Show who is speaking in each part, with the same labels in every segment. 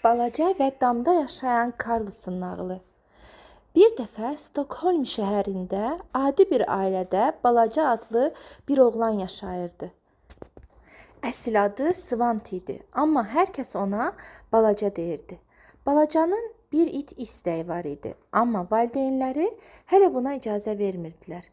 Speaker 1: Balaca və damda yaşayan Karlsın nağılı. Bir dəfə Stokholm şəhərində adi bir ailədə Balaca adlı bir oğlan yaşayırdı. Əsl adı Svant idi, amma hər kəs ona Balaca deyirdi. Balacanın bir it istəyi var idi, amma valideynləri hələ buna icazə vermirdilər.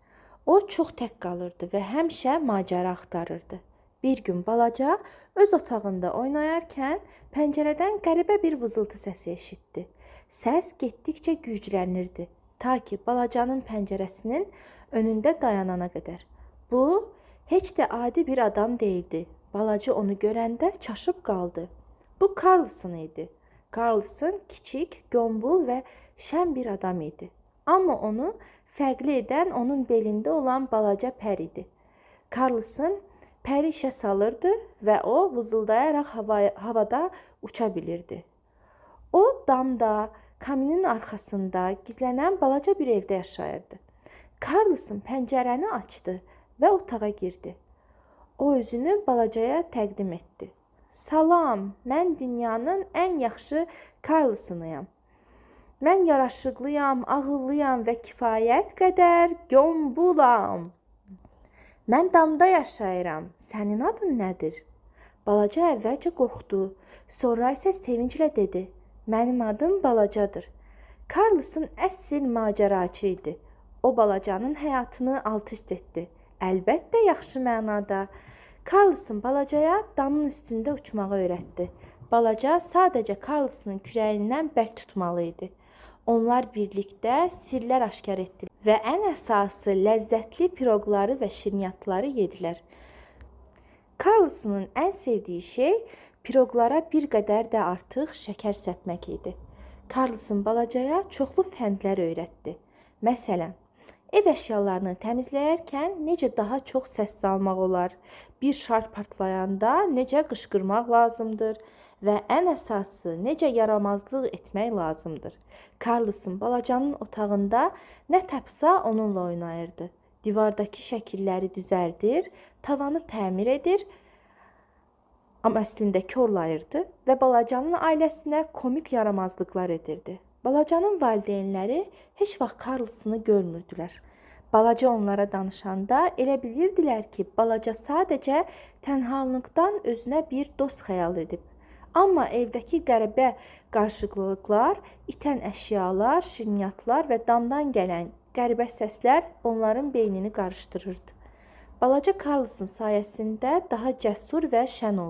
Speaker 1: O çox tək qalırdı və həmişə macəra axtarırdı. Bir gün Balaca öz otağında oynayarkən pəncərədən qəribə bir vızıltı səsi eşitdi. Səs getdikcə güclənirdi, ta ki Balacanın pəncərəsinin önündə dayanana qədər. Bu, heç də adi bir adam deyildi. Balaca onu görəndə çaşıb qaldı. Bu Karlsın idi. Karlsın kiçik, qombul və şən bir adam idi. Amma onu fərqli edən onun belində olan balaca pər idi. Karlsın pəri işə salırdı və o vızıldayaraq havada uça bilirdi. O damda, kaminin arxasında gizlənən balaca bir evdə yaşayırdı. Karlsın pəncərəni açdı və otağa girdi. O özünü balacaya təqdim etdi. Salam, mən dünyanın ən yaxşı Karlsınıyam. Mən yaraşıqlıyam, ağıllıyam və kifayət qədər qombulam. Mən damda yaşayıram. Sənin adın nədir? Balaca əvvəlcə qorxdu, sonra isə sevinclə dedi. Mənim adım Balacadır. Karlsın əsl macəraçı idi. O balacanın həyatını alt-üst etdi. Əlbəttə yaxşı mənada. Karlsın balacaya damın üstündə uçmağı öyrətdi. Balaca sadəcə Karlsının kürəyindən bərk tutmalı idi. Onlar birlikdə sirlər aşkar etdilər və ən əsası ləzzətli piroqları və şirniyyatları yedilər. Karlsının ən sevdiyi şey piroqlara bir qədər də artıq şəkər səpmək idi. Karlsın balacaya çoxlu fəndlər öyrətdi. Məsələn, ev əşyalarını təmizləyərkən necə daha çox səs salmaq olar, bir şar partlayanda necə qışqırmaq lazımdır və ən əsası necə yaramazlıq etmək lazımdır. Karlsın balacanın otağında nə tapsa onunla oynayırdı. Divardakı şəkilləri düzəldir, tavanı təmir edir, amma əslində korlayırdı və balacanın ailəsinə komik yaramazlıqlar edirdi. Balacanın valideynləri heç vaxt Karlsını görmürdülər. Balaca onlara danışanda elə bilirdilər ki, balaca sadəcə tənhalıqdan özünə bir dost xəyal edib. Amma evdəki qəribə qarışıqlıqlar, itən əşyalar, şirniyyatlar və damdan gələn qəribə səslər onların beynini qarışdırırdı. Balaca Karlsın sayəsində daha cəsur və şən oldu.